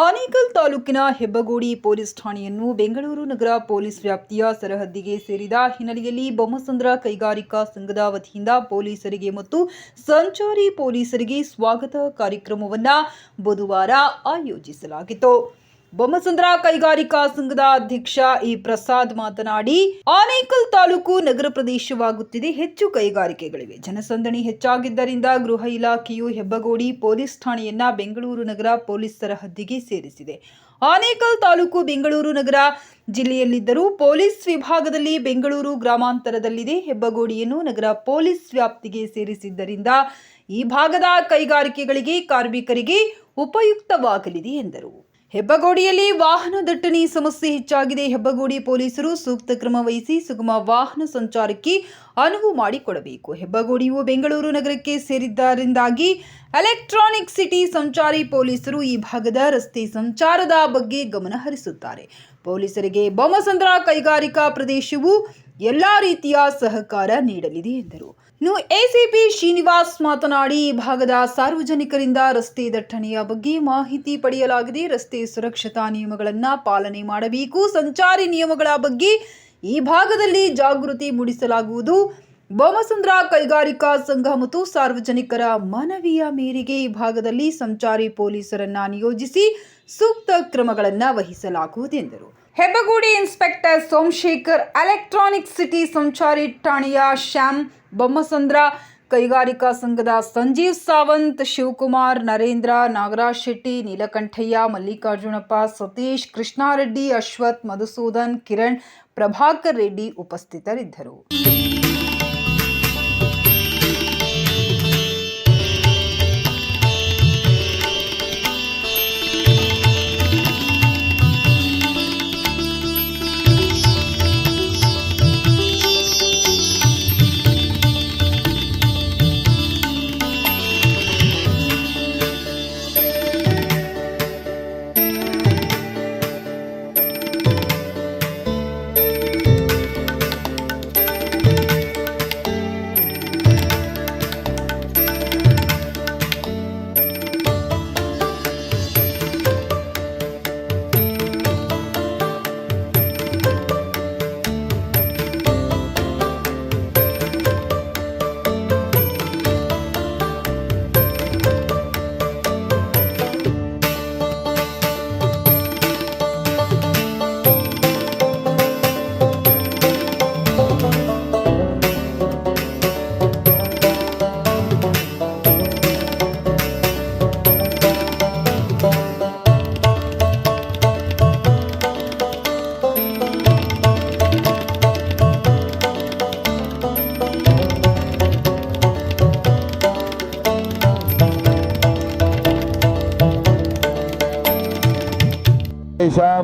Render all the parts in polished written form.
ಆನೇಕಲ್ ತಾಲೂಕಿನ ಹೆಬ್ಬಗೋಡಿ ಪೊಲೀಸ್ ಠಾಣೆಯನ್ನು ಬೆಂಗಳೂರು ನಗರ ಪೊಲೀಸ್ ವ್ಯಾಪ್ತಿಯ ಸರಹದ್ದಿಗೆ ಸೇರಿದ ಹಿನ್ನೆಲೆಯಲ್ಲಿ ಬೊಮ್ಮಸಂದ್ರ ಕೈಗಾರಿಕಾ ಸಂಘದ ವತಿಯಿಂದ ಪೊಲೀಸರಿಗೆ ಮತ್ತು ಸಂಚಾರಿ ಪೊಲೀಸರಿಗೆ ಸ್ವಾಗತ ಕಾರ್ಯಕ್ರಮವನ್ನು ಬುಧವಾರ ಆಯೋಜಿಸಲಾಗಿತ್ತು. ಬೊಮ್ಮಸಂದ್ರ ಕೈಗಾರಿಕಾ ಸಂಘದ ಅಧ್ಯಕ್ಷ ಇ ಪ್ರಸಾದ್ ಮಾತನಾಡಿ, ಆನೇಕಲ್ ತಾಲೂಕು ನಗರ ಪ್ರದೇಶವಾಗುತ್ತಿದೆ. ಹೆಚ್ಚು ಕೈಗಾರಿಕೆಗಳಿವೆ. ಜನಸಂದಣಿ ಹೆಚ್ಚಾಗಿದ್ದರಿಂದ ಗೃಹ ಇಲಾಖೆಯು ಹೆಬ್ಬಗೋಡಿ ಪೊಲೀಸ್ ಠಾಣೆಯನ್ನ ಬೆಂಗಳೂರು ನಗರ ಪೊಲೀಸ್ ಸರಹದ್ದಿಗೆ ಸೇರಿಸಿದೆ. ಆನೇಕಲ್ ತಾಲೂಕು ಬೆಂಗಳೂರು ನಗರ ಜಿಲ್ಲೆಯಲ್ಲಿದ್ದರೂ ಪೊಲೀಸ್ ವಿಭಾಗದಲ್ಲಿ ಬೆಂಗಳೂರು ಗ್ರಾಮಾಂತರದಲ್ಲಿದೆ. ಹೆಬ್ಬಗೋಡಿಯನ್ನು ನಗರ ಪೊಲೀಸ್ ವ್ಯಾಪ್ತಿಗೆ ಸೇರಿಸಿದ್ದರಿಂದ ಈ ಭಾಗದ ಕೈಗಾರಿಕೆಗಳಿಗೆ, ಕಾರ್ಮಿಕರಿಗೆ ಉಪಯುಕ್ತವಾಗಲಿದೆ ಎಂದರು. ಹೆಬ್ಬಗೋಡಿಯಲ್ಲಿ ವಾಹನ ದಟ್ಟಣೆ ಸಮಸ್ಯೆ ಹೆಚ್ಚಾಗಿದೆ. ಹೆಬ್ಬಗೋಡಿ ಪೊಲೀಸರು ಸೂಕ್ತ ಕ್ರಮ ವಹಿಸಿ ಸುಗಮ ವಾಹನ ಸಂಚಾರಕ್ಕೆ ಅನುವು ಮಾಡಿಕೊಡಬೇಕು. ಹೆಬ್ಬಗೋಡಿಯು ಬೆಂಗಳೂರು ನಗರಕ್ಕೆ ಸೇರಿದ್ದರಿಂದಾಗಿ ಎಲೆಕ್ಟ್ರಾನಿಕ್ ಸಿಟಿ ಸಂಚಾರಿ ಪೊಲೀಸರು ಈ ಭಾಗದ ರಸ್ತೆ ಸಂಚಾರದ ಬಗ್ಗೆ ಗಮನ ಹರಿಸುತ್ತಾರೆ. ಪೊಲೀಸರಿಗೆ ಬೊಮ್ಮಸಂದ್ರ ಕೈಗಾರಿಕಾ ಪ್ರದೇಶವು ಎಲ್ಲಾ ರೀತಿಯ ಸಹಕಾರ ನೀಡಲಿದೆ ಎಂದರು. ಇನ್ನು ಎಸಿಪಿ ಶ್ರೀನಿವಾಸ್ ಮಾತನಾಡಿ, ಈ ಭಾಗದ ಸಾರ್ವಜನಿಕರಿಂದ ರಸ್ತೆ ದಟ್ಟಣೆಯ ಬಗ್ಗೆ ಮಾಹಿತಿ ಪಡೆಯಲಾಗಿದೆ. ರಸ್ತೆ ಸುರಕ್ಷತಾ ನಿಯಮಗಳನ್ನು ಪಾಲನೆ ಮಾಡಬೇಕು. ಸಂಚಾರಿ ನಿಯಮಗಳ ಬಗ್ಗೆ ಈ ಭಾಗದಲ್ಲಿ ಜಾಗೃತಿ ಮೂಡಿಸಲಾಗುವುದು. ಬೊಮ್ಮಸಂದ್ರ ಕೈಗಾರಿಕಾ ಸಂಘ ಮತ್ತು ಸಾರ್ವಜನಿಕರ ಮನವಿಯ ಮೇರೆಗೆ ಈ ಭಾಗದಲ್ಲಿ ಸಂಚಾರಿ ಪೊಲೀಸರನ್ನ ನಿಯೋಜಿಸಿ ಸೂಕ್ತ ಕ್ರಮಗಳನ್ನು ವಹಿಸಲಾಗುವುದು ಎಂದರು. Hebbagodi inspector Somashekhar, electronic city ಸಂಚಾರಿ ಠಾಣೆಯ ಶ್ಯಾಮ್, ಬೊಮ್ಮಸಂದ್ರ ಕೈಗಾರಿಕಾ ಸಂಘದ ಸಂಜೀವ್ ಸಾವಂತ್, ಶಿವಕುಮಾರ್, ನರೇಂದ್ರ, ನಾಗರಾಜ್ ಶೆಟ್ಟಿ, ನೀಲಕಂಠಯ್ಯ, ಮಲ್ಲಿಕಾರ್ಜುನಪ್ಪ, ಸತೀಶ್, ಕೃಷ್ಣಾರೆಡ್ಡಿ, ಅಶ್ವಥ್, ಮಧುಸೂದನ್, ಕಿರಣ್, ಪ್ರಭಾಕರ್ ರೆಡ್ಡಿ ಉಪಸ್ಥಿತರಿದ್ದರು.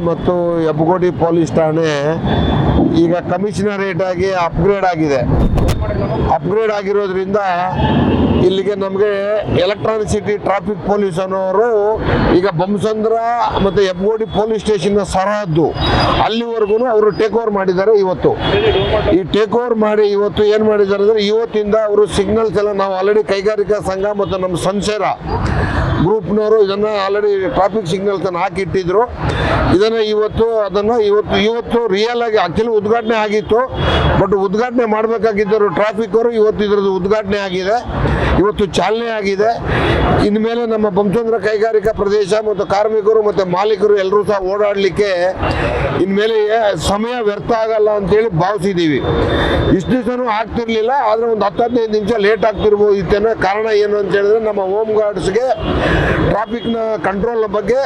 ಮತ್ತು ಹೆಬ್ಬಗೋಡಿ ಪೊಲೀಸ್ ಠಾಣೆ ಈಗ ಕಮಿಷನರೇಟ್ ಆಗಿ ಅಪ್ಗ್ರೇಡ್ ಆಗಿದೆ. ಅಪ್ಗ್ರೇಡ್ ಆಗಿರೋದ್ರಿಂದ ಇಲ್ಲಿಗೆ ನಮಗೆ ಎಲೆಕ್ಟ್ರಾನಿಕ್ ಸಿಟಿ ಟ್ರಾಫಿಕ್ ಪೊಲೀಸ್ ಅನ್ನೋರು ಈಗ ಬೊಮ್ಮಸಂದ್ರ ಮತ್ತು ಹೆಬ್ಬಗೋಡಿ ಪೊಲೀಸ್ ಸ್ಟೇಷನ್ನ ಸರಹದ್ದು ಅಲ್ಲಿವರೆಗೂ ಅವರು ಟೇಕ್ ಓವರ್ ಮಾಡಿದ್ದಾರೆ. ಇವತ್ತು ಈ ಟೇಕ್ ಓವರ್ ಮಾಡಿ ಇವತ್ತು ಏನು ಮಾಡಿದ್ದಾರೆ ಅಂದರೆ, ಇವತ್ತಿಂದ ಅವರು ಸಿಗ್ನಲ್ಸ್ ಎಲ್ಲ ನಾವು ಆಲ್ರೆಡಿ ಕೈಗಾರಿಕಾ ಸಂಘ ಮತ್ತು ನಮ್ಮ ಸಂಸೇರ ಗ್ರೂಪ್ನವರು ಇದನ್ನು ಆಲ್ರೆಡಿ ಟ್ರಾಫಿಕ್ ಸಿಗ್ನಲ್ಸ್ ಅನ್ನು ಹಾಕಿಟ್ಟಿದ್ರು. ಇದನ್ನು ಇವತ್ತು ರಿಯಲ್ ಆಗಿ ಆಕ್ಚುಲಿ ಉದ್ಘಾಟನೆ ಆಗಿತ್ತು. ಬಟ್ ಉದ್ಘಾಟನೆ ಮಾಡಬೇಕಾಗಿದ್ದರು ಟ್ರಾಫಿಕ್ ಅವರು. ಇವತ್ತು ಇದರದ್ದು ಉದ್ಘಾಟನೆ ಆಗಿದೆ, ಇವತ್ತು ಚಾಲನೆ ಆಗಿದೆ. ಇನ್ಮೇಲೆ ನಮ್ಮ ಬೊಮ್ಮಸಂದ್ರ ಕೈಗಾರಿಕಾ ಪ್ರದೇಶ ಮತ್ತು ಕಾರ್ಮಿಕರು ಮತ್ತು ಮಾಲೀಕರು ಎಲ್ಲರೂ ಸಹ ಓಡಾಡಲಿಕ್ಕೆ ಇನ್ಮೇಲೆ ಸಮಯ ವ್ಯರ್ಥ ಆಗಲ್ಲ ಅಂತೇಳಿ ಭಾವಿಸಿದ್ದೀವಿ. ಇಷ್ಟು ದಿವಸನೂ ಆಗ್ತಿರ್ಲಿಲ್ಲ, ಆದರೆ ಒಂದು 10-15 ನಿಮಿಷ ಲೇಟ್ ಆಗ್ತಿರ್ಬೋದು. ಇತ್ತೇನೋ ಕಾರಣ ಏನು ಅಂತ ಹೇಳಿದ್ರೆ, ನಮ್ಮ ಹೋಮ್ ಗಾರ್ಡ್ಸ್ಗೆ ಟ್ರಾಫಿಕ್ನ ಕಂಟ್ರೋಲ್ ಬಗ್ಗೆ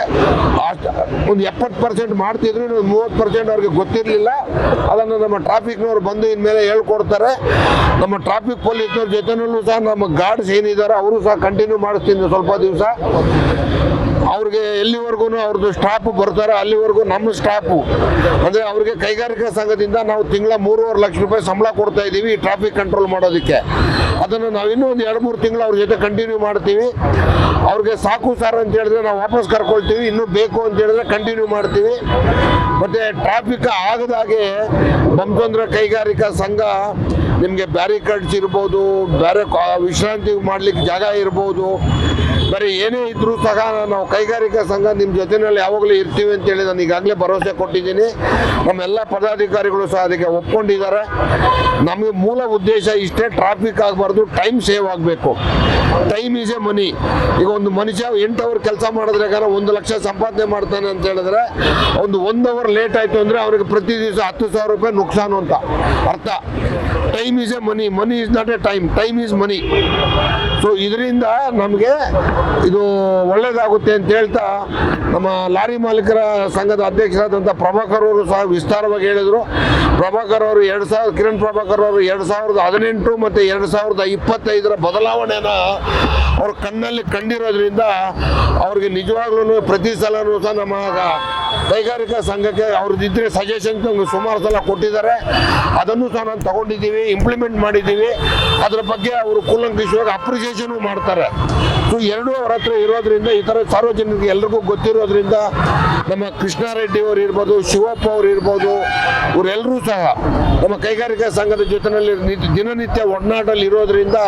ಒಂದು 70% ಮಾಡ್ತಿದ್ರು, 30% ಅವ್ರಿಗೆ ಗೊತ್ತಿರಲಿಲ್ಲ. ಅದನ್ನು ನಮ್ಮ ಟ್ರಾಫಿಕ್ನವ್ರು ಬಂದು ಇನ್ಮೇಲೆ ಹೇಳ್ಕೊಡ್ತಾರೆ. ನಮ್ಮ ಟ್ರಾಫಿಕ್ ಪೊಲೀಸ್ನವ್ರ ಜೊತೆನಲ್ಲೂ ಸಹ ನಮ್ಮ ಗಾರ್ಡ್ಸ್ ಏನಿದ್ದಾರೆ ಅವರು ಸಹ ಕಂಟಿನ್ಯೂ ಮಾಡಿಸ್ತೀನಿ ಸ್ವಲ್ಪ ದಿವಸ. ಅವ್ರಿಗೆ ಎಲ್ಲಿವರೆಗೂ ಅವ್ರದ್ದು ಸ್ಟಾಫ್ ಬರ್ತಾರೆ ಅಲ್ಲಿವರೆಗೂ ನಮ್ಮ ಸ್ಟಾಫು ಅಂದರೆ ಅವ್ರಿಗೆ ಕೈಗಾರಿಕಾ ಸಂಘದಿಂದ ನಾವು ತಿಂಗಳ 3.5 ಲಕ್ಷ ರೂಪಾಯಿ ಸಂಬಳ ಕೊಡ್ತಾ ಇದ್ದೀವಿ ಈ ಟ್ರಾಫಿಕ್ ಕಂಟ್ರೋಲ್ ಮಾಡೋದಕ್ಕೆ. ಅದನ್ನು ನಾವು ಇನ್ನೂ ಒಂದು 2-3 ತಿಂಗಳು ಅವ್ರ ಜೊತೆ ಕಂಟಿನ್ಯೂ ಮಾಡ್ತೀವಿ. ಅವ್ರಿಗೆ ಸಾಕು ಸರ್ ಅಂತ ಹೇಳಿದ್ರೆ ನಾವು ವಾಪಸ್ ಕರ್ಕೊಳ್ತೀವಿ, ಇನ್ನೂ ಬೇಕು ಅಂತ ಹೇಳಿದ್ರೆ ಕಂಟಿನ್ಯೂ ಮಾಡ್ತೀವಿ. ಮತ್ತು ಟ್ರಾಫಿಕ್ ಆಗದಾಗೆ ಬೊಮ್ಮಸಂದ್ರ ಕೈಗಾರಿಕಾ ಸಂಘ ನಿಮಗೆ ಬ್ಯಾರಿಕೇಡ್ಸ್ ಇರ್ಬೋದು, ಬೇರೆ ವಿಶ್ರಾಂತಿ ಮಾಡಲಿಕ್ಕೆ ಜಾಗ ಇರ್ಬೋದು, ಬರೀ ಏನೇ ಇದ್ರೂ ಸಹ ನಾವು ಕೈಗಾರಿಕಾ ಸಂಘ ನಿಮ್ಮ ಜೊತೆಯಲ್ಲಿ ಯಾವಾಗಲೂ ಇರ್ತೀವಿ ಅಂತೇಳಿ ನಾನು ಈಗಾಗಲೇ ಭರವಸೆ ಕೊಟ್ಟಿದ್ದೀನಿ. ನಮ್ಮೆಲ್ಲ ಪದಾಧಿಕಾರಿಗಳು ಸಹ ಅದಕ್ಕೆ ಒಪ್ಕೊಂಡಿದ್ದಾರೆ. ನಮಗೆ ಮೂಲ ಉದ್ದೇಶ ಇಷ್ಟೇ, ಟ್ರಾಫಿಕ್ ಆಗಬಾರ್ದು, ಟೈಮ್ ಸೇವ್ ಆಗಬೇಕು. ಟೈಮ್ ಈಸ್ ಎ ಮನಿ. ಈಗ ಒಂದು ಮನುಷ್ಯ 8 ಅವರ್ ಕೆಲಸ ಮಾಡಿದ್ರೆ 1 ಲಕ್ಷ ಸಂಪಾದನೆ ಮಾಡ್ತಾನೆ ಅಂತ ಹೇಳಿದ್ರೆ, ಒಂದು 1 ಅವರ್ ಲೇಟ್ ಆಯಿತು ಅಂದರೆ ಅವರಿಗೆ ಪ್ರತಿ ದಿವಸ 10,000 ರೂಪಾಯಿ ನುಕ್ಸಾನು ಅಂತ ಅರ್ಥ. Time is A money, money is not A time, time is money. So ಇದರಿಂದ ನಮಗೆ ಇದು ಒಳ್ಳೆಯದಾಗುತ್ತೆ ಅಂತ ಹೇಳ್ತಾ, ನಮ್ಮ ಲಾರಿ ಮಾಲೀಕರ ಸಂಘದ ಅಧ್ಯಕ್ಷರಾದಂಥ ಪ್ರಭಾಕರ್ ಅವರು ಸಹ ವಿಸ್ತಾರವಾಗಿ ಹೇಳಿದರು. ಪ್ರಭಾಕರ್ ಅವರು ಕಿರಣ್ ಪ್ರಭಾಕರ್ ಅವರು 2018 ಮತ್ತು 2025 ಬದಲಾವಣೆನ ಅವ್ರ ಕಣ್ಣಲ್ಲಿ ಕಂಡಿರೋದ್ರಿಂದ ಅವ್ರಿಗೆ ನಿಜವಾಗ್ಲೂ ಪ್ರತಿ ಸಲನೂ ಸಹ ನಮ್ಮ ಕೈಗಾರಿಕಾ ಸಂಘಕ್ಕೆ ಅವ್ರದ್ದಿದ್ದರೆ ಸಜೆಷನ್ಸ್ ಸುಮಾರು ಸಲ ಕೊಟ್ಟಿದ್ದಾರೆ. ಅದನ್ನು ಸಹ ನಾನು ತಗೊಂಡಿದ್ದೀವಿ, ಇಂಪ್ಲಿಮೆಂಟ್ ಮಾಡಿದ್ದೀವಿ. ಅದರ ಬಗ್ಗೆ ಅವರು ಕೂಲಂಕಷವಾಗಿ ಅಪ್ರಿಸಿಯೇಷನು ಮಾಡ್ತಾರೆ. ಸೊ ಎರಡೂ ಅವ್ರ ಹತ್ರ ಇರೋದ್ರಿಂದ, ಈ ಥರ ಸಾರ್ವಜನಿಕರಿಗೆ ಎಲ್ರಿಗೂ ಗೊತ್ತಿರೋದ್ರಿಂದ, ನಮ್ಮ ಕೃಷ್ಣಾರೆಡ್ಡಿ ಅವರು ಇರ್ಬೋದು, ಶಿವಪ್ಪ ಅವರು ಇರ್ಬೋದು, ಇವರೆಲ್ಲರೂ ಸಹ ನಮ್ಮ ಕೈಗಾರಿಕಾ ಸಂಘದ ಜೊತೆಯಲ್ಲಿ ದಿನನಿತ್ಯ ಒಡನಾಟಲ್ಲಿ ಇರೋದ್ರಿಂದ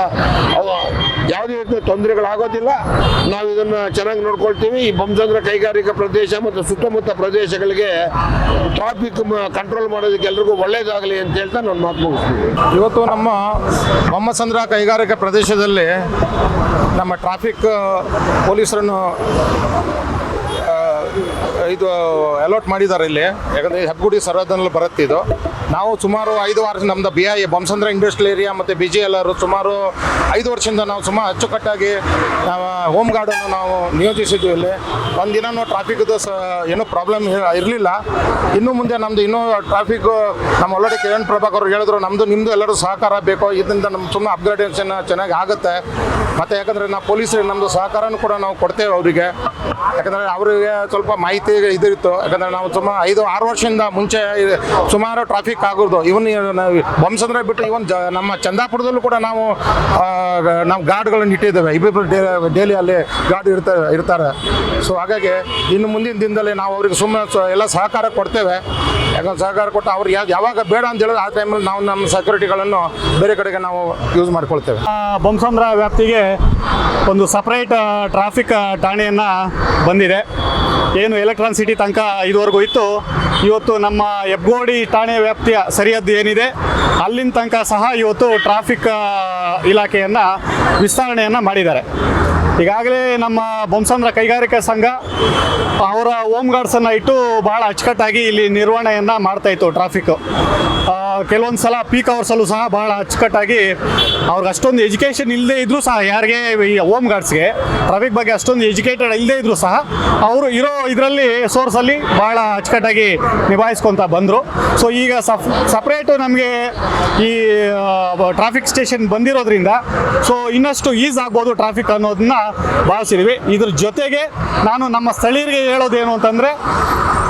ಯಾವುದೇ ರೀತಿಯ ತೊಂದರೆಗಳಾಗೋದಿಲ್ಲ. ನಾವು ಇದನ್ನು ಚೆನ್ನಾಗಿ ನೋಡ್ಕೊಳ್ತೀವಿ. ಈ ಬೊಮ್ಮಸಂದ್ರ ಕೈಗಾರಿಕಾ ಪ್ರದೇಶ ಮತ್ತು ಸುತ್ತಮುತ್ತ ಪ್ರದೇಶಗಳಿಗೆ ಟ್ರಾಫಿಕ್ ಕಂಟ್ರೋಲ್ ಮಾಡೋದಕ್ಕೆ ಎಲ್ರಿಗೂ ಒಳ್ಳೆಯದಾಗಲಿ ಅಂತ ಹೇಳ್ತಾ ನಾನು ಮಾತು ಮುಗಿಸ್ತೀನಿ. ಇವತ್ತು ನಮ್ಮ ಬೊಮ್ಮಸಂದ್ರ ಕೈಗಾರಿಕಾ ಪ್ರದೇಶದಲ್ಲಿ ನಮ್ಮ ಟ್ರಾಫಿಕ್ ಪೊಲೀಸರನ್ನು ಇದು ಅಲಾಟ್ ಮಾಡಿದ್ದಾರೆ ಇಲ್ಲಿ. ಯಾಕಂದರೆ ಹೆಬ್ಬಗುಡಿ ಸರ್ವದಲ್ಲಿ ಬರುತ್ತೆ ಇದು. ನಾವು ಸುಮಾರು 5 ವರ್ಷ ನಮ್ಮದು BI ಬೊಮ್ಮಸಂದ್ರ ಇಂಡಸ್ಟ್ರಿಯಲ್ ಏರಿಯಾ ಮತ್ತು BGLR ಸುಮಾರು 5 ವರ್ಷದಿಂದ ನಾವು ಸುಮಾರು ಅಚ್ಚುಕಟ್ಟಾಗಿ ಹೋಮ್ ಗಾರ್ಡನ್ನು ನಾವು ನಿಯೋಜಿಸಿದ್ವಿ. ಇಲ್ಲಿ ಒಂದಿನೂ ಟ್ರಾಫಿಕ್ದು ಏನೂ ಪ್ರಾಬ್ಲಮ್ ಇರಲಿಲ್ಲ. ಇನ್ನು ಮುಂದೆ ನಮ್ಮದು ಇನ್ನೂ ಟ್ರಾಫಿಕ್ ನಮ್ಮ ಆಲ್ರೆಡಿ ಕಿರಣ್ ಪ್ರಭಾಕರ್ ಅವರು ಹೇಳಿದ್ರು, ನಿಮ್ಮದು ಎಲ್ಲರೂ ಸಹಕಾರ ಬೇಕು. ಇದರಿಂದ ನಮ್ಮ ಸುಮ್ಮನೆ ಅಪ್ಗ್ರೇಡೇಷನ್ ಚೆನ್ನಾಗಿ ಆಗುತ್ತೆ. ಮತ್ತು ಯಾಕಂದರೆ ನಾವು ಪೊಲೀಸರಿಗೆ ನಮ್ಮದು ಸಹಕಾರನೂ ಕೂಡ ನಾವು ಕೊಡ್ತೇವೆ ಅವರಿಗೆ. ಯಾಕಂದರೆ ಅವರಿಗೆ ಸ್ವಲ್ಪ ಮಾಹಿತಿ ಇದಿತ್ತು. ಯಾಕಂದರೆ ನಾವು ಸುಮಾರು 5-6 ವರ್ಷದಿಂದ ಮುಂಚೆ ಸುಮಾರು ಟ್ರಾಫಿಕ್ ಆಗೋದು. ಇವನ್ ನಾವು ಬೊಮ್ಮಸಂದ್ರ ಬಿಟ್ಟು ನಮ್ಮ ಚಂದಾಪುರದಲ್ಲೂ ಕೂಡ ನಾವು ಗಾರ್ಡ್ಗಳನ್ನು ಇಟ್ಟಿದ್ದೇವೆ. ಇಬ್ಬಿಬ್ಬರು ಡೈಲಿ ಅಲ್ಲಿ ಗಾರ್ಡ್ ಇರ್ತಾರೆ. ಸೊ ಹಾಗಾಗಿ ಇನ್ನು ಮುಂದಿನ ದಿನದಲ್ಲಿ ನಾವು ಅವ್ರಿಗೆ ಸುಮ್ಮನೆ ಎಲ್ಲ ಸಹಕಾರ ಕೊಡ್ತೇವೆ. ಯಾಕಂದ್ರೆ ಸಹಕಾರ ಕೊಟ್ಟು ಅವ್ರು ಯಾವಾಗ ಬೇಡ ಅಂತ ಹೇಳಿದ್ರೆ ಆ ಟೈಮಲ್ಲಿ ನಾವು ನಮ್ಮ ಸೆಕ್ಯೂರಿಟಿಗಳನ್ನು ಬೇರೆ ಕಡೆಗೆ ನಾವು ಯೂಸ್ ಮಾಡ್ಕೊಳ್ತೇವೆ. ಬೊಮ್ಮಸಂದ್ರ ವ್ಯಾಪ್ತಿಗೆ ಒಂದು ಸಪ್ರೇಟ್ ಟ್ರಾಫಿಕ್ ಠಾಣೆಯನ್ನು ಬಂದಿದೆ. ಏನು ಎಲೆಕ್ಟ್ರಾನ್ ಸಿಟಿ ತನಕ ಇದುವರೆಗೂ ಇತ್ತು, ಇವತ್ತು ನಮ್ಮ ಹೆಬ್ಬಗೋಡಿ ಠಾಣೆ ವ್ಯಾಪ್ತಿಯ ಸರಿಹದ್ದು ಏನಿದೆ ಅಲ್ಲಿನ ತನಕ ಸಹ ಇವತ್ತು ಟ್ರಾಫಿಕ್ ಇಲಾಖೆಯನ್ನು ವಿಸ್ತರಣೆಯನ್ನು ಮಾಡಿದ್ದಾರೆ. ಈಗಾಗಲೇ ನಮ್ಮ ಬೊಮ್ಮಸಂದ್ರ ಕೈಗಾರಿಕಾ ಸಂಘ ಅವರ ಹೋಮ್ ಗಾರ್ಡ್ಸನ್ನು ಇಟ್ಟು ಭಾಳ ಅಚ್ಚುಕಟ್ಟಾಗಿ ಇಲ್ಲಿ ನಿರ್ವಹಣೆಯನ್ನು ಮಾಡ್ತಾಯಿತ್ತು. ಟ್ರಾಫಿಕ್ಕು ಕೆಲವೊಂದು ಸಲ ಪೀಕ್ ಅವರ್ಸಲ್ಲೂ ಸಹ ಭಾಳ ಅಚ್ಚುಕಟ್ಟಾಗಿ ಅವ್ರಿಗೆ ಅಷ್ಟೊಂದು ಎಜುಕೇಷನ್ ಇಲ್ಲದೇ ಇದ್ದರೂ ಸಹ, ಯಾರಿಗೆ ಈ ಹೋಮ್ ಗಾರ್ಡ್ಸ್ಗೆ ಟ್ರಾಫಿಕ್ ಬಗ್ಗೆ ಅಷ್ಟೊಂದು ಎಜುಕೇಟೆಡ್ ಇಲ್ಲದೇ ಇದ್ದರೂ ಸಹ ಅವರು ಇರೋ ಇದರಲ್ಲಿ ಸೋರ್ಸಲ್ಲಿ ಭಾಳ ಅಚ್ಚುಕಟ್ಟಾಗಿ ನಿಭಾಯಿಸ್ಕೊತ ಬಂದರು. ಸೊ ಈಗ ಸಪ್ರೇಟು ನಮಗೆ ಈ ಟ್ರಾಫಿಕ್ ಸ್ಟೇಷನ್ ಬಂದಿರೋದ್ರಿಂದ ಸೊ ಇನ್ನಷ್ಟು ಈಸ್ ಆಗ್ಬೋದು ಟ್ರಾಫಿಕ್ ಅನ್ನೋದನ್ನ ಭಾವಿಸಿದ್ವಿ. ಇದ್ರ ಜೊತೆಗೆ ನಾನು ನಮ್ಮ ಸ್ಥಳೀಯರಿಗೆ ಹೇಳೋದೇನು ಅಂತಂದರೆ,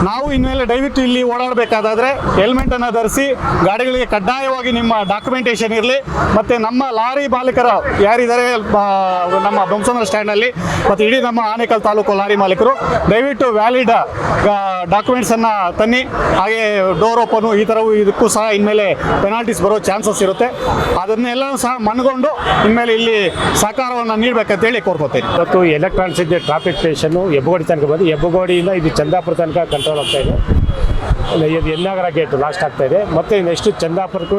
ನಾವು ಇನ್ಮೇಲೆ ದಯವಿಟ್ಟು ಇಲ್ಲಿ ಓಡಾಡಬೇಕಾದ್ರೆ ಹೆಲ್ಮೆಟನ್ನು ಧರಿಸಿ, ಗಾಡಿಗಳಿಗೆ ಕಡ್ಡಾಯವಾಗಿ ನಿಮ್ಮ ಡಾಕ್ಯುಮೆಂಟೇಷನ್ ಇರಲಿ. ಮತ್ತು ನಮ್ಮ ಲಾರಿ ಮಾಲೀಕರು ಯಾರಿದ್ದಾರೆ ನಮ್ಮ ಬೊಮ್ಮಸಂದ್ರ ಸ್ಟ್ಯಾಂಡಲ್ಲಿ ಮತ್ತು ಇಡೀ ನಮ್ಮ ಆನೇಕಲ್ ತಾಲೂಕು ಲಾರಿ ಮಾಲೀಕರು ದಯವಿಟ್ಟು ವ್ಯಾಲಿಡ್ ಡಾಕ್ಯುಮೆಂಟ್ಸನ್ನು ತನ್ನಿ. ಹಾಗೆ ಡೋರ್ ಓಪನು ಈ ಥರವು ಇದಕ್ಕೂ ಸಹ ಇನ್ಮೇಲೆ ಪೆನಾಲ್ಟೀಸ್ ಬರೋ ಚಾನ್ಸಸ್ ಇರುತ್ತೆ. ಅದನ್ನೆಲ್ಲವೂ ಸಹ ಮನಗೊಂಡು ಇನ್ಮೇಲೆ ಇಲ್ಲಿ ಸಹಕಾರವನ್ನು ನೀಡಬೇಕಂತೇಳಿ ಕೋರ್ಕೋತೀನಿ. ಇವತ್ತು electronic city traffic station Hebbagodi ತನಕ ಬಂದು, ಹೆಬ್ಬಗೋಡಿಯಿಂದ ಇದು ಚಂದಾಪುರ ತನಕ ಕಂಟ್ರೋಲ್ ಆಗ್ತಾ ಇದೆ. ಇದು ಎನ್ನಾಗರ ಗೇಟು ಲಾಸ್ಟ್ ಆಗ್ತಾ ಇದೆ. ಮತ್ತು ನೆಕ್ಸ್ಟು ಚಂದಾಪುರಕ್ಕೂ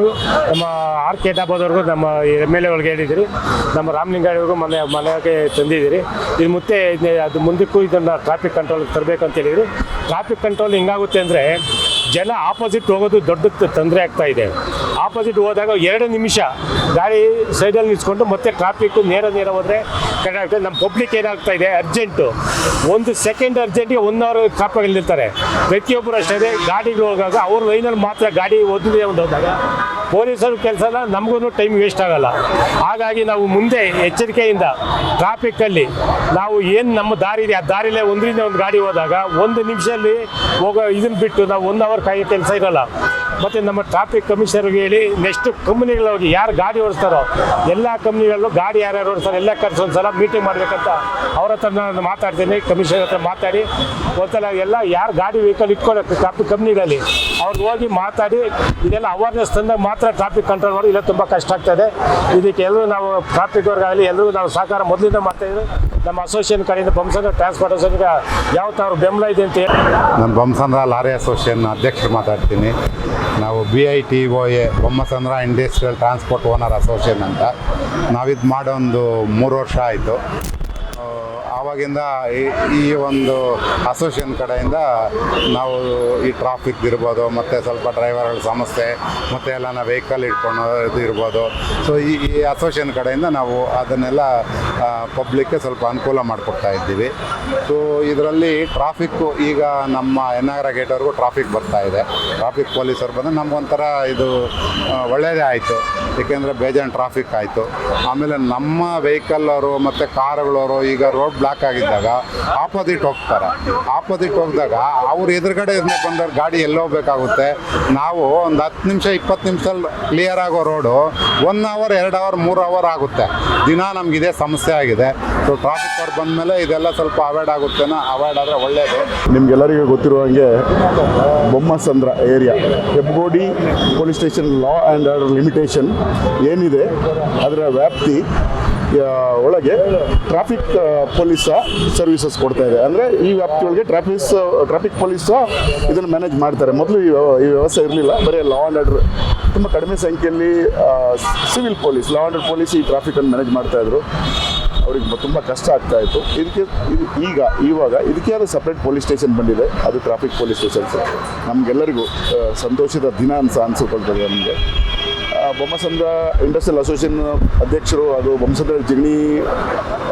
ನಮ್ಮ ಆರ್ ಕೆ ಡಾಬಾದವ್ರಿಗೂ ನಮ್ಮ MLA ಒಳಗೆ ಹೇಳಿದ್ದೀರಿ, ನಮ್ಮ ರಾಮಲಿಂಗವ್ರಿಗೂ ಮನೆಗೆ ತಂದಿದ್ದೀರಿ. ಇದು ಮತ್ತೆ ಅದು ಮುಂದಕ್ಕೂ ಇದನ್ನು ಟ್ರಾಫಿಕ್ ಕಂಟ್ರೋಲ್ ತರಬೇಕು ಅಂತ ಹೇಳಿದ್ರಿ. ಟ್ರಾಫಿಕ್ ಕಂಟ್ರೋಲ್ ಹೆಂಗಾಗುತ್ತೆ ಅಂದರೆ, ಜನ ಆಪೋಸಿಟ್ ಹೋಗೋದು ದೊಡ್ಡ ತೊಂದರೆ ಆಗ್ತಾ ಇದೆ. ಆಪೋಸಿಟ್ ಹೋದಾಗ 2 ನಿಮಿಷ ಗಾಡಿ ಸೈಡಲ್ಲಿ ನಿಲ್ಸ್ಕೊಂಡು ಮತ್ತೆ ಟ್ರಾಫಿಕ್ಕು ನೇರ ಹೋದರೆ ಕರೆಕ್ಟ್. ನಮ್ಮ ಪಬ್ಲಿಕ್ ಏನಾಗ್ತಾ ಇದೆ, ಅರ್ಜೆಂಟು 1 ಸೆಕೆಂಡ್ ಅರ್ಜೆಂಟಿಗೆ 1 ಅವರ್ ಟ್ರಾಫಿಕಲ್ಲಿ ನಿಲ್ತಾರೆ. ಪ್ರತಿಯೊಬ್ಬರು ಅಷ್ಟೇ ಗಾಡಿಗಳು ಹೋಗಾಗ ಅವ್ರ ಲೈನಲ್ಲಿ ಮಾತ್ರ ಗಾಡಿ ಒಂದು ಹೋದಾಗ ಪೊಲೀಸರ ಕೆಲಸನ ನಮಗೂ ಟೈಮ್ ವೇಸ್ಟ್ ಆಗೋಲ್ಲ. ಹಾಗಾಗಿ ನಾವು ಮುಂದೆ ಎಚ್ಚರಿಕೆಯಿಂದ ಟ್ರಾಫಿಕ್ಕಲ್ಲಿ ನಾವು ಏನು ನಮ್ಮ ದಾರಿ ಇದೆ ಆ ದಾರಿಲೇ ಒಂದರಿಂದ ಒಂದು ಗಾಡಿ ಹೋದಾಗ 1 ನಿಮಿಷದಲ್ಲಿ ಹೋಗೋ ಇದನ್ನು ಬಿಟ್ಟು ನಾವು 1 ಅವರ್ ಕಾಯೋ ಕೆಲಸ ಇರೋಲ್ಲ. ಮತ್ತು ನಮ್ಮ ಟ್ರಾಫಿಕ್ ಕಮಿಷನರ್ಗೆ ಹೇಳಿ ನೆಕ್ಸ್ಟ್ ಕಂಪ್ನಿಗಳು ಹೋಗಿ ಯಾರು ಗಾಡಿ ಓಡಿಸ್ತಾರೋ ಎಲ್ಲ ಕಂಪ್ನಿಗಳಲ್ಲೂ ಗಾಡಿ ಯಾರ್ಯಾರು ಓಡಿಸ್ತಾರೆ ಎಲ್ಲ ಕರೆಸಿ ಒಂದ್ಸಲ ಮೀಟಿಂಗ್ ಮಾಡಬೇಕಂತ ಅವ್ರ ಹತ್ರ ನಾನು ಮಾತಾಡ್ತೀನಿ, ಕಮಿಷನರ್ ಹತ್ರ ಮಾತಾಡಿ ಒಂದ್ಸಲ ಎಲ್ಲ ಯಾರು ಗಾಡಿ ವೆಹಿಕಲ್ ಇಟ್ಕೊಳ್ಳೋ ಟ್ರಾಫಿಕ್ ಕಂಪ್ನಿಗಳಲ್ಲಿ ಅವ್ರಿಗೆ ಹೋಗಿ ಮಾತಾಡಿ ಇದೆಲ್ಲ ಅವೇರ್ನೆಸ್ ತಂದಾಗ ಮಾತ್ರ ಟ್ರಾಫಿಕ್ ಕಂಟ್ರೋಲ್ ಮಾಡಿ. ಇಲ್ಲ ತುಂಬ ಕಷ್ಟ ಆಗ್ತದೆ. ಇದಕ್ಕೆ ಎಲ್ಲರೂ ನಾವು ಟ್ರಾಫಿಕ್ ಅವ್ರಿಗಾಗಲಿ ಎಲ್ಲರೂ ನಾವು ಸಹಕಾರ ಮೊದಲಿಂದ ಮಾಡ್ತಾಯಿದ್ರು. ನಮ್ಮ ಅಸೋಸಿಯೇಷನ್ ಕಡೆಯಿಂದ ಬೊಮ್ಮಸಂದ್ರ ಟ್ರಾನ್ಸ್ಪೋರ್ಟೇಷನ್ಗೆ ಯಾವ ಥರ ಬೆಂಬಲ ಇದೆ ಅಂತ ಹೇಳಿ ನಾನು ಬೊಮ್ಮಸಂದ್ರ ಲಾರಿ ಅಸೋಸಿಯೇಷನ್ ಅಧ್ಯಕ್ಷರು ಮಾತಾಡ್ತೀನಿ. ನಾವು BITOA Bommasandra industrial transport owner association ಅಂತ ನಾವಿದು ಮಾಡೋ ಒಂದು 3 ವರ್ಷ ಆಯಿತು. ಆವಾಗಿಂದ ಈ ಒಂದು ಅಸೋಸಿಯೇಷನ್ ಕಡೆಯಿಂದ ನಾವು ಈ ಟ್ರಾಫಿಕ್ ಇರ್ಬೋದು, ಮತ್ತು ಸ್ವಲ್ಪ ಡ್ರೈವರ್ಗಳ ಸಮಸ್ಯೆ, ಮತ್ತು ಎಲ್ಲ ವೆಹಿಕಲ್ ಇಟ್ಕೊಂಡು ಇರ್ಬೋದು. ಸೊ ಈ ಅಸೋಸಿಯೇಷನ್ ಕಡೆಯಿಂದ ನಾವು ಅದನ್ನೆಲ್ಲ ಪಬ್ಲಿಕ್ಗೆ ಸ್ವಲ್ಪ ಅನುಕೂಲ ಮಾಡಿಕೊಡ್ತಾ ಇದ್ದೀವಿ. ಸೊ ಇದರಲ್ಲಿ ಟ್ರಾಫಿಕ್ಕು ಈಗ ನಮ್ಮ ಎನ್ನಗರ ಗೇಟ್ವರೆಗೂ ಟ್ರಾಫಿಕ್ ಬರ್ತಾ ಇದೆ. ಟ್ರಾಫಿಕ್ ಪೊಲೀಸರು ಬಂದರೆ ನಮಗೊಂಥರ ಇದು ಒಳ್ಳೆಯದೇ ಆಯಿತು, ಏಕೆಂದರೆ ಬೇಜಾನ್ ಟ್ರಾಫಿಕ್ ಆಯಿತು. ಆಮೇಲೆ ನಮ್ಮ ವೆಹಿಕಲ್ಲವರು ಮತ್ತು ಕಾರುಗಳವರು ಈಗ ರೋಡ್ ಬ್ಲಾಕ್ ಆಗಿದ್ದಾಗ ಆಪೋಸಿಟ್ ಹೋಗಿದಾಗ ಅವ್ರು ಎದುರುಗಡೆ ಬಂದವ್ರು ಗಾಡಿ ಎಲ್ಲೋಗ್ಬೇಕಾಗುತ್ತೆ. ನಾವು ಒಂದು 10 ನಿಮಿಷ 20 ನಿಮಿಷದಲ್ಲಿ ಕ್ಲಿಯರ್ ಆಗೋ ರೋಡು 1 ಅವರ್ 2 ಅವರ್ 3 ಅವರ್ ಆಗುತ್ತೆ. ದಿನ ನಮಗಿದೆ ಸಮಸ್ಯೆ ಆಗಿದೆ. ಸೊ ಟ್ರಾಫಿಕ್ ಅವ್ರು ಬಂದಮೇಲೆ ಇದೆಲ್ಲ ಸ್ವಲ್ಪ ಅವಾಯ್ಡ್ ಆಗುತ್ತೇನೋ, ಅವಾಯ್ಡ್ ಆದರೆ ಒಳ್ಳೆಯದು. ನಿಮಗೆಲ್ಲರಿಗೂ ಗೊತ್ತಿರುವ ಹಾಗೆ Bommasandra area Hebbagodi police station law and order limitation ಏನಿದೆ ಅದರ ವ್ಯಾಪ್ತಿ ಒಳಗೆ ಟ್ರಾಫಿಕ್ ಪೊಲೀಸ್ ಸರ್ವಿಸಸ್ ಕೊಡ್ತಾ ಇದೆ. ಅಂದರೆ ಈ ವ್ಯಾಪ್ತಿಯೊಳಗೆ ಟ್ರಾಫಿಕ್ ಪೊಲೀಸ್ ಇದನ್ನು ಮ್ಯಾನೇಜ್ ಮಾಡ್ತಾರೆ. ಮೊದಲು ಈ ವ್ಯವಸ್ಥೆ ಇರಲಿಲ್ಲ, ಬರೀ ಲಾ ಆ್ಯಂಡ್ ಆರ್ಡರ್ ತುಂಬ ಕಡಿಮೆ ಸಂಖ್ಯೆಯಲ್ಲಿ civil police, law and order police ಈ ಟ್ರಾಫಿಕನ್ನು ಮ್ಯಾನೇಜ್ ಮಾಡ್ತಾಯಿದ್ರು. ಅವ್ರಿಗೆ ತುಂಬ ಕಷ್ಟ ಆಗ್ತಾಯಿತ್ತು. ಇವಾಗ ಇದಕ್ಕೆ ಆದ ಸಪ್ರೇಟ್ ಪೊಲೀಸ್ ಸ್ಟೇಷನ್ ಬಂದಿದೆ, ಅದು ಟ್ರಾಫಿಕ್ ಪೊಲೀಸ್ ಸ್ಟೇಷನ್ಸ್. ನಮಗೆಲ್ಲರಿಗೂ ಸಂತೋಷದ ದಿನ ಅನಿಸ್ಕೊಳ್ತದೆ. ನಮಗೆ ಬೊಮ್ಮಸಂದ್ರ ಇಂಡಸ್ಟ್ರಿಯಲ್ ಅಸೋಸಿಯೇಷನ್ ಅಧ್ಯಕ್ಷರು, ಅದು ಬೊಮ್ಮಸಂದ್ರ ಜಿಗಣಿ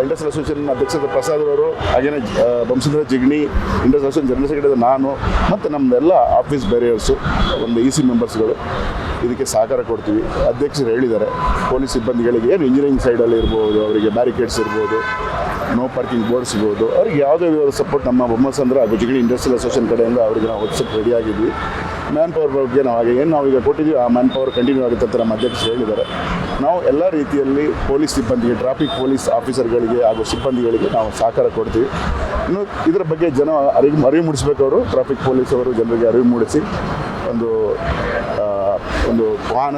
ಇಂಡಸ್ಟ್ರಿಯಲ್ ಅಸೋಸಿಯೇಷನ್ ಅಧ್ಯಕ್ಷರಾದ ಪ್ರಸಾದ್ ಅವರು, ಹಾಗೆಯೇ Bommasandra Jigani industrial association general secretary ನಾನು, ಮತ್ತು ನಮ್ಮದೆಲ್ಲ ಆಫೀಸ್ ಬೇರೆಯರ್ಸು, ಒಂದು EC ಮೆಂಬರ್ಸ್ಗಳು ಇದಕ್ಕೆ ಸಹಕಾರ ಕೊಡ್ತೀವಿ. ಅಧ್ಯಕ್ಷರು ಹೇಳಿದ್ದಾರೆ ಪೊಲೀಸ್ ಸಿಬ್ಬಂದಿಗಳಿಗೆ ಏನು ಇಂಜಿನಿಯರಿಂಗ್ ಸೈಡಲ್ಲಿ ಇರ್ಬೋದು, ಅವರಿಗೆ ಬ್ಯಾರಿಕೇಡ್ಸ್ ಇರ್ಬೋದು, ನೋ ಪಾರ್ಕಿಂಗ್ ಬೋರ್ಡ್ಸ್ ಇರ್ಬೋದು, ಅವ್ರಿಗೆ ಯಾವುದೇ ಸಪೋರ್ಟ್ ನಮ್ಮ ಬೊಮ್ಮಸಂದ್ರ ಹಾಗೂ ಜಿಗಣಿ ಇಂಡಸ್ಟ್ರಿಯಲ್ ಅಸೋಸಿಯೇಷನ್ ಕಡೆಯಿಂದ ಅವರಿಗೆ ನಾವು ಒದಗಿಸೋಕ್ಕೆ ರೆಡಿಯಾಗಿದ್ವಿ. ಮ್ಯಾನ್ ಪವರ್ ಬಗ್ಗೆ ನಾವು ಹಾಗೆ ಏನು ನಾವೀಗ ಕೊಟ್ಟಿದ್ದೀವಿ ಆ ಮ್ಯಾನ್ ಪವರ್ ಕಂಟಿನ್ಯೂ ಆಗುತ್ತೆ ಅಂತ ನಮ್ಮ ಅಧ್ಯಕ್ಷರು ಹೇಳಿದ್ದಾರೆ. ನಾವು ಎಲ್ಲ ರೀತಿಯಲ್ಲಿ ಪೊಲೀಸ್ ಸಿಬ್ಬಂದಿಗೆ, ಟ್ರಾಫಿಕ್ ಪೊಲೀಸ್ ಆಫೀಸರ್ಗಳಿಗೆ ಹಾಗೂ ಸಿಬ್ಬಂದಿಗಳಿಗೆ ನಾವು ಸಹಕಾರ ಕೊಡ್ತೀವಿ. ಇನ್ನು ಇದರ ಬಗ್ಗೆ ಜನ ಅರಿವು ಮೂಡಿಸ್ಬೇಕು. ಅವರು ಟ್ರಾಫಿಕ್ ಪೊಲೀಸ್ ಅವರು ಜನರಿಗೆ ಅರಿವು ಮೂಡಿಸಿ ಒಂದು ವಾಹನ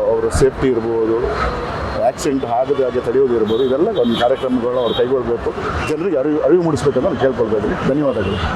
ಅವರ ಸೇಫ್ಟಿ ಇರ್ಬೋದು, ಆಕ್ಸಿಡೆಂಟ್ ಆಗದೆ ಹಾಗೆ ತಡೆಯೋದು ಇರ್ಬೋದು, ಇದೆಲ್ಲ ಒಂದು ಕಾರ್ಯಕ್ರಮಗಳನ್ನ ಅವ್ರು ಕೈಗೊಳ್ಳಬೇಕು, ಜನರಿಗೆ ಅರಿವು ಮೂಡಿಸ್ಬೇಕಂತ ನಾನು ಕೇಳ್ಕೊಳ್ತಾ ಇದ್ದೀನಿ. ಧನ್ಯವಾದಗಳು.